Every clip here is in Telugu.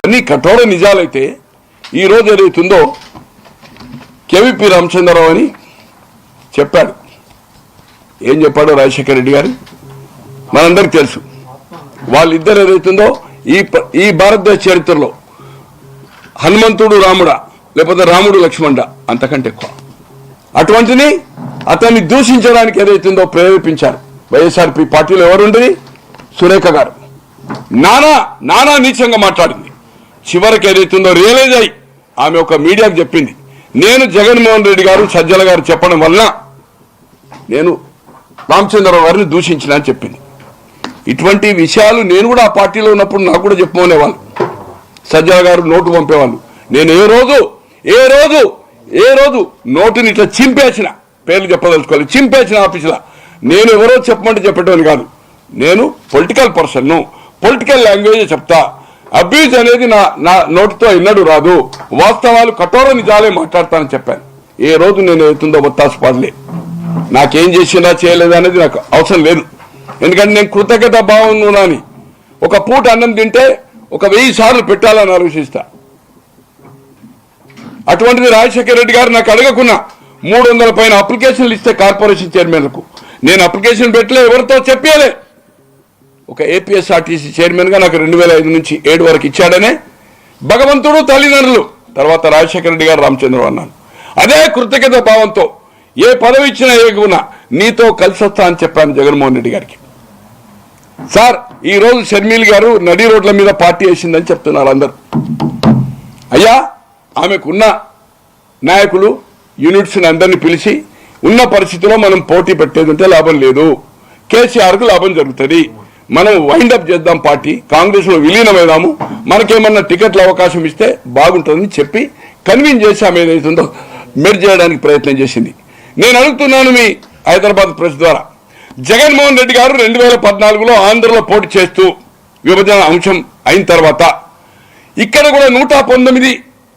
అన్ని కఠోర నిజాలైతే ఈరోజు ఏదైతుందో కేవీపీ రామచంద్రరావు అని చెప్పాడు. ఏం చెప్పాడో రాజశేఖర రెడ్డి గారు మనందరికి తెలుసు. వాళ్ళిద్దరు ఏదైతుందో ఈ భారతదేశ చరిత్రలో హనుమంతుడు రాముడా లేకపోతే రాముడు లక్ష్మణుడా అంతకంటే ఎక్కువ. అటువంటిది అతన్ని దూషించడానికి ఏదైతుందో ప్రేరేపించారు. వైఎస్ఆర్పీ పార్టీలో ఎవరుండేది? సురేఖ గారు నానా నీచంగా మాట్లాడింది. చివరికి ఏదైతుందో రియలైజ్ అయ్యి ఆమె ఒక మీడియాకు చెప్పింది, నేను జగన్మోహన్ రెడ్డి గారు సజ్జల గారు చెప్పడం వలన నేను రామచంద్రరావు గారిని దూషించిన అని చెప్పింది. ఇటువంటి విషయాలు నేను కూడా ఆ పార్టీలో ఉన్నప్పుడు నాకు కూడా చెప్పుకునేవాళ్ళు. సజ్జల గారు నోటు పంపేవాళ్ళు. నేను ఏ రోజు నోటుని ఇట్లా చింపేసిన, పేర్లు చెప్పదలుచుకోవాలి, చింపేసిన ఆఫీసులో నేను ఎవరో చెప్పమంటే చెప్పేటోని కాదు. నేను పొలిటికల్ పర్సన్ను, పొలిటికల్ లాంగ్వేజ్ చెప్తా. అబ్యూజ్ అనేది నా నోటితో ఎన్నడూ రాదు. వాస్తవాలు కఠోర నిజాలే మాట్లాడతానని చెప్పాను. ఏ రోజు నేను అవుతుందో ఒత్తాసు పడలే. నాకేం చేసినా చేయలేదా అనేది నాకు అవసరం లేదు. ఎందుకంటే నేను కృతజ్ఞత భావం అని ఒక పూట అన్నం తింటే ఒక 1000 సార్లు పెట్టాలని ఆలోచిస్తా. అటువంటిది రాజశేఖర రెడ్డి గారు నాకు అడగకున్నా 300 పైన అప్లికేషన్లు ఇస్తే కార్పొరేషన్ చైర్మన్లకు నేను అప్లికేషన్ పెట్టలే, ఎవరితో చెప్పలే. ఒక ఏపీఎస్ఆర్టీసీ చైర్మన్ గా నాకు 2005 నుంచి 7 వరకు ఇచ్చాడనే భగవంతుడు, తల్లిదండ్రులు, తర్వాత రాజశేఖర రెడ్డి గారు, రామచంద్రరావు అన్నాను. అదే కృతజ్ఞత భావంతో ఏ పదవి ఇచ్చినా ఏగున్నా నీతో కలిసి వస్తా అని చెప్పాను జగన్మోహన్ రెడ్డి గారికి. సార్ ఈ రోజు షర్మిల్ గారు నడి రోడ్ల మీద పార్టీ వేసిందని చెప్తున్నారు అందరు. అయ్యా ఆమెకున్న నాయకులు యూనిట్స్ అందరినీ పిలిచి ఉన్న పరిస్థితిలో మనం పోటీ పెట్టేది ఉంటే లాభం లేదు, కేసీఆర్కు లాభం జరుగుతుంది, మనం వైండప్ చేద్దాం, పార్టీ కాంగ్రెస్ లో విలీనమైదాము, మనకేమన్నా టికెట్ల అవకాశం ఇస్తే బాగుంటుందని చెప్పి కన్విన్స్ చేసి ఆమె ఏదైతుందో మెర్జ్ చేయడానికి ప్రయత్నం చేసింది. నేను అడుగుతున్నాను మీ హైదరాబాద్ ప్రెస్ ద్వారా, జగన్మోహన్ రెడ్డి గారు 2014లో ఆంధ్రలో పోటీ చేస్తూ విభజన అంశం అయిన తర్వాత ఇక్కడ కూడా 119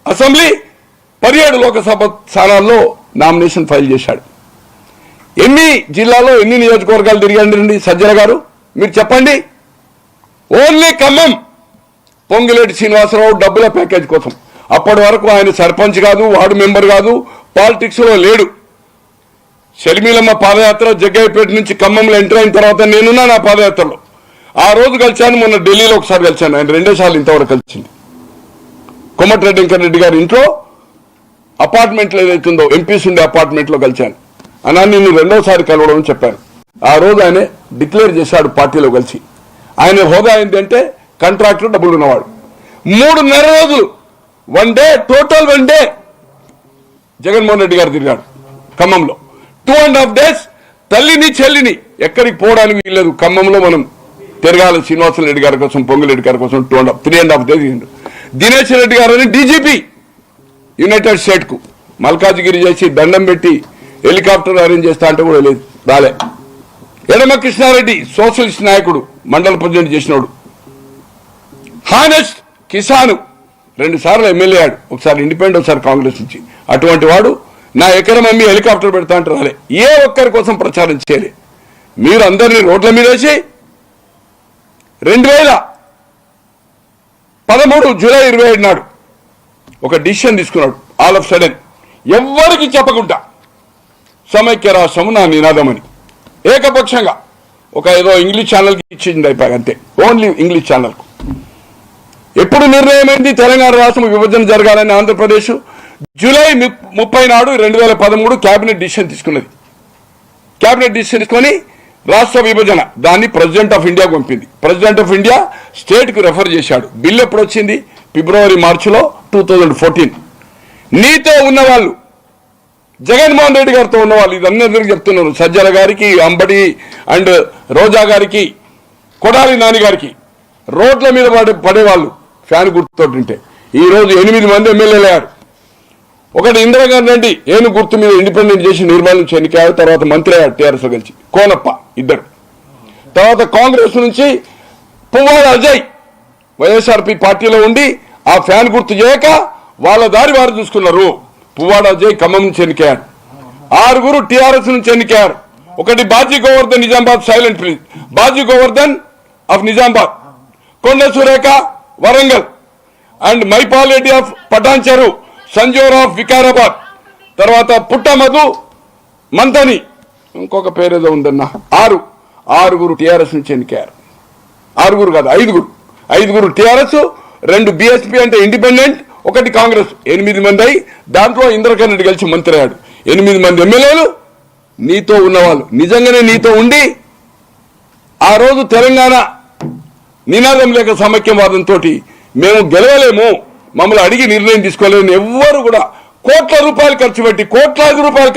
అసెంబ్లీ 17 లోకసభ స్థానాల్లో నామినేషన్ ఫైల్ చేశాడు. ఎన్ని జిల్లాలో ఎన్ని నియోజకవర్గాలు తిరిగండి సజ్జల గారు మీరు చెప్పండి. ఓన్లీ ఖమ్మం పొంగులేటి శ్రీనివాసరావు డబ్బుల ప్యాకేజ్ కోసం. అప్పటి వరకు ఆయన సర్పంచ్ కాదు, వార్డు మెంబర్ కాదు, పాలిటిక్స్ లో లేడు. షర్మిలమ్మ పాదయాత్ర జగ్గయ్యపేట నుంచి ఖమ్మంలో ఎంటర్ అయిన తర్వాత నేనున్నా నా పాదయాత్రలో. ఆ రోజు కలిశాను, మొన్న ఢిల్లీలో ఒకసారి కలిశాను, ఆయన 2 సార్లు ఇంతవరకు కలిసింది. కోమటిరెడ్డి వెంకటరెడ్డి గారి ఇంట్లో అపార్ట్మెంట్లో ఏదైతుందో ఎంపీస్ ఉండే అపార్ట్మెంట్లో కలిశాను. అన్నా నిన్ను 2వసారి కలవడం చెప్పాను. ఆ రోజు ఆయన డిక్లేర్ చేశాడు పార్టీలో కలిసి. ఆయన హోదా ఏంటంటే కాంట్రాక్టర్, డబ్బులు ఉన్నవాడు. 3.5 రోజులు టోటల్ 1 డే జగన్మోహన్ రెడ్డి గారు తిరిగాడు ఖమ్మంలో. 2.5 days తల్లిని చెల్లిని ఎక్కడికి పోవడానికి వీల్లేదు. ఖమ్మంలో మనం తిరగాలి శ్రీనివాస రెడ్డి గారి కోసం, పొంగులేటి గారి కోసం 3.5 days. దినేష్ రెడ్డి గారు అని డీజీపీ యునైటెడ్ స్టేట్ కు మల్కాజిగిరి చేసి దండం పెట్టి హెలికాప్టర్ అరేంజ్ చేస్తా అంటే కూడా లేదు, రాలే. ఎడమ కృష్ణారెడ్డి సోషలిస్ట్ నాయకుడు, మండల ప్రెసిడెంట్ చేసినోడు. హానెస్ట్ కిసాను 2 సార్లు ఎమ్మెల్యే అయ్యాడు, ఒకసారి ఇండిపెండెంట్, ఒకసారి కాంగ్రెస్ నుంచి. అటువంటి వాడు నా ఎకరం అమ్మి హెలికాప్టర్ పెడతా అంటే రాలే. ఏ ఒక్కరి కోసం ప్రచారం చేయలే. మీరు అందరినీ రోడ్ల మీద వేసి 2013 జూలై 27 నాడు ఒక డిసిషన్ తీసుకున్నాడు. ఆల్ ఆఫ్ సడన్ ఎవ్వరికి చెప్పకుండా సమైక్య రాష్ట్రం నా నినాదమని ఏకపక్షంగా ఒక ఏదో ఇంగ్లీష్ ఛానల్కి ఇచ్చింది అయిపోయాక, అంతే, ఓన్లీ ఇంగ్లీష్ ఛానల్కు. ఎప్పుడు నిర్ణయమైంది తెలంగాణ రాష్ట్రం విభజన జరగాలని ఆంధ్రప్రదేశ్? జూలై 30 నాడు 2013 క్యాబినెట్ డిసిషన్ తీసుకున్నది. క్యాబినెట్ డిసిషన్ తీసుకొని రాష్ట్ర విభజన దాన్ని ప్రెసిడెంట్ ఆఫ్ ఇండియాకు పంపింది. ప్రెసిడెంట్ ఆఫ్ ఇండియా స్టేట్ కు రెఫర్ చేశాడు. బిల్ ఎప్పుడు వచ్చింది? ఫిబ్రవరి మార్చిలో 2014. నీతో ఉన్నవాళ్ళు, జగన్మోహన్ రెడ్డి గారితో ఉన్నవాళ్ళు, ఇదన్నీ చెప్తున్నారు, సజ్జల గారికి, అంబడి అండ్ రోజా గారికి, కొడాలి నాని గారికి, రోడ్ల మీద పడేవాళ్ళు ఫ్యాన్ గుర్తుతోటింటే ఈ రోజు 8 మంది ఎమ్మెల్యేలు అయ్యారు. ఒకటి ఇందిరాగాంధీ రెడ్డి ఏను గుర్తు మీద ఇండిపెండెంట్ చేసి నిర్మూలించి ఎన్నికయ్యారు. తర్వాత మంత్రి అయ్యారు టీఆర్ఎస్ లో కలిసి, కోనప్ప ఇద్దరు. తర్వాత కాంగ్రెస్ నుంచి పువ్వాడ అజయ్ వైఎస్ఆర్పీ పార్టీలో ఉండి ఆ ఫ్యాన్ గుర్తు చేయక వాళ్ళ దారి వారు చూసుకున్నారు. పువ్వాడ అజయ్ ఖమ్మం నుంచి ఎన్నికయ్యారు. 6 టీఆర్ఎస్ నుంచి ఎన్నికయ్యారు. ఒకటి Baji Govardhan Nizamabad, silent please, Baji Govardhan of Nizamabad, Konda Surekha Warangal. And Mahipal Reddy of Patancheru, సంజోర్ ఆఫ్ వికారాబాద్, తర్వాత పుట్టమధు మంతని, ఇంకొక పేరేదో ఉందన్న, ఆరుగురు టీఆర్ఎస్ నుంచి ఎన్నికయ్యారు. ఆరుగురు కాదు, ఐదుగురు టీఆర్ఎస్, 2 బీఎస్పీ అంటే ఇండిపెండెంట్, 1 కాంగ్రెస్, 8 మంది అయి దాంట్లో ఇంద్రకరణ్ రెడ్డి కలిసి మంత్రి అయ్యాడు. 8 మంది ఎమ్మెల్యేలు నీతో ఉన్నవాళ్ళు, నిజంగానే నీతో ఉండి ఆ రోజు తెలంగాణ నినాదం లేక సమైక్యవాదంతో మేము గెలవలేము, మమ్మల్ని అడిగి నిర్ణయం తీసుకోలేము ఎవ్వరు కూడా కోట్లాది రూపాయలు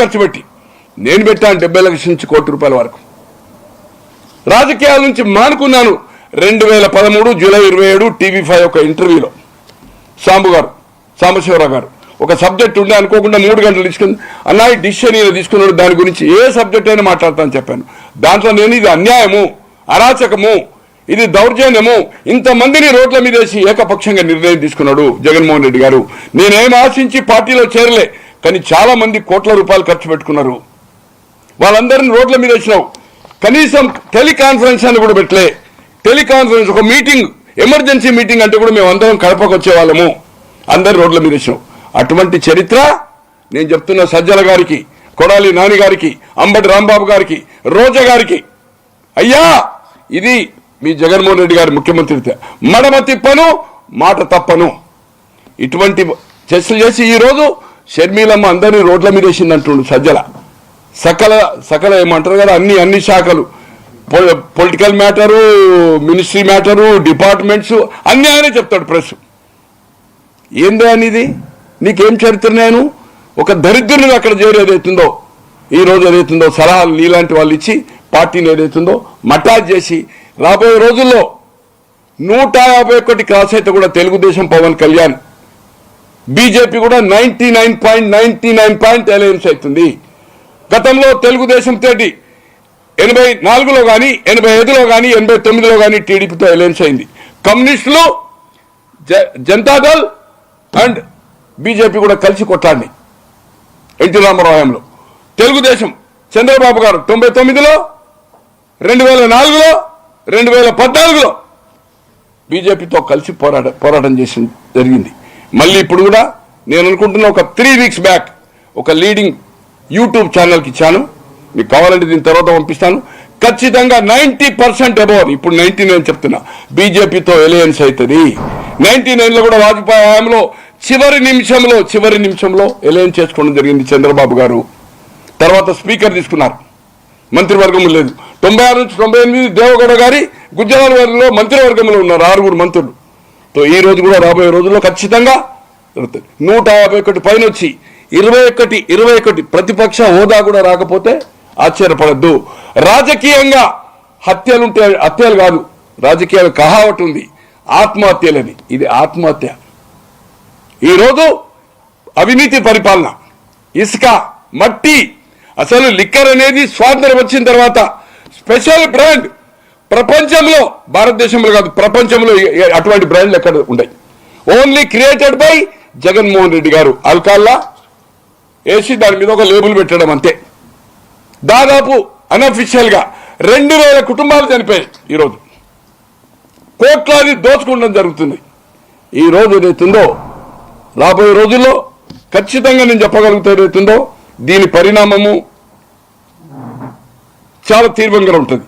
ఖర్చు పెట్టి నేను పెట్టాను 70 లక్షల నుంచి ₹1,00,00,000 వరకు. రాజకీయాల నుంచి మానుకున్నాను. 2013 జూలై 27 TV5 ఒక ఇంటర్వ్యూలో సాంబశివరావు గారు ఒక సబ్జెక్ట్ ఉండే అనుకోకుండా 3 గంటలు తీసుకుని అన్నా ఈ డిసిషన్ తీసుకున్నాడు, దాని గురించి ఏ సబ్జెక్ట్ అయినా మాట్లాడతానని చెప్పాను. దాంట్లో నేను ఇది అన్యాయము, అరాచకము, ఇది దౌర్జన్యము, ఇంతమందిని రోడ్ల మీద వేసి ఏకపక్షంగా నిర్ణయం తీసుకున్నాడు జగన్మోహన్ రెడ్డి గారు. నేనేం ఆశించి పార్టీలో చేరలే, కానీ చాలా మంది కోట్ల రూపాయలు ఖర్చు పెట్టుకున్నారు. వాళ్ళందరినీ రోడ్ల మీద వేసినావు. కనీసం టెలికాన్ఫరెన్స్ అని కూడా పెట్టలే. టెలికాన్ఫరెన్స్ ఒక మీటింగ్, ఎమర్జెన్సీ మీటింగ్ అంటే కూడా మేము అందరం కడపకు వచ్చేవాళ్ళము, అందరు రోడ్ల మీద వేసినావు. అటువంటి చరిత్ర నేను చెప్తున్న సజ్జల గారికి, కొడాలి నాని గారికి, అంబటి రాంబాబు గారికి, రోజా గారికి, అయ్యా ఇది మీ జగన్మోహన్ రెడ్డి గారి ముఖ్యమంత్రి మడమ తిప్పను, మాట తప్పను. ఇటువంటి చర్చలు చేసి ఈరోజు షర్మిలమ్మ అందరినీ రోడ్ల మీద వేసిందంటుండు సజ్జల. సకల ఏమంటారు కదా, అన్ని శాఖలు, political matter, ministry matter, departments అన్ని ఆయనే చెప్తాడు. ప్రెస్ ఏందో అనేది నీకేం చరిత్ర? నేను ఒక దరిద్రుని అక్కడ చేరి ఏదైతుందో ఈరోజు ఏదైతుందో సలహాలు నీలాంటి వాళ్ళు ఇచ్చి పార్టీని ఏదైతుందో మటాజ్ చేసి రాబోయే రోజుల్లో 151 క్రాస్ అయితే కూడా తెలుగుదేశం, పవన్ కళ్యాణ్, బీజేపీ కూడా 99.99 అలయన్స్ అవుతుంది. గతంలో తెలుగుదేశం తోటి 84లో కానీ 85లో కానీ 89లో కానీ టీడీపీతో అలయన్స్ అయింది. కమ్యూనిస్టులు, జనతాదళ్ అండ్ బీజేపీ కూడా కలిసి కొట్లాడి ఎన్టీ రామారావు హయాంలో. తెలుగుదేశం చంద్రబాబు గారు 99లో, 2004లో, 2014లో బీజేపీతో కలిసి పోరాటం చేసి జరిగింది. మళ్ళీ ఇప్పుడు కూడా నేను అనుకుంటున్న ఒక 3 వీక్స్ బ్యాక్ ఒక లీడింగ్ యూట్యూబ్ ఛానల్కి ఇచ్చాను, మీకు కావాలంటే దీని తర్వాత పంపిస్తాను. ఖచ్చితంగా 90% అబౌవ్, ఇప్పుడు 99 చెప్తున్నా, బీజేపీతో ఎలయన్స్ అవుతుంది. 99లో కూడా వాజ్పేయి హయాంలో చివరి నిమిషంలో ఎలయన్స్ చేసుకోవడం జరిగింది చంద్రబాబు గారు. తర్వాత స్పీకర్ తీసుకున్నారు, మంత్రివర్గం లేదు. 96 నుంచి 98 దేవగౌడ గారి గుజరాత్ వర్గంలో మంత్రివర్గంలో ఉన్నారు 6 మంత్రులు. ఈ రోజు కూడా రాబోయే రోజుల్లో ఖచ్చితంగా 151 పైన వచ్చి 21 ప్రతిపక్ష హోదా కూడా రాకపోతే ఆశ్చర్యపడద్దు. రాజకీయంగా హత్యలు కాదు, రాజకీయాలు కహావట్ ఉంది, ఆత్మహత్యలని. ఇది ఆత్మహత్య. ఈరోజు అవినీతి పరిపాలన, ఇసుక, మట్టి, అసలు లిక్కర్ అనేది స్వాతంత్రం వచ్చిన తర్వాత స్పెషల్ బ్రాండ్ ప్రపంచంలో, భారతదేశంలో కాదు ప్రపంచంలో అటువంటి బ్రాండ్లు ఎక్కడ ఉన్నాయి. Only created by Jaganmohan Reddy గారు. ఆల్కహాల్లా వేసి దాని మీద ఒక లేబుల్ పెట్టడం అంతే. దాదాపు అన్అఫిషియల్ గా 2000 కుటుంబాలు చనిపోయాయి. ఈరోజు కోట్లాది దోచుకోవడం జరుగుతుంది. ఈ రోజు ఏదైతుందో రాబోయే రోజుల్లో ఖచ్చితంగా నేను చెప్పగలుగుతా, ఏదైతుందో దీని పరిణామము చాలా తీవ్రంగా ఉంటుంది.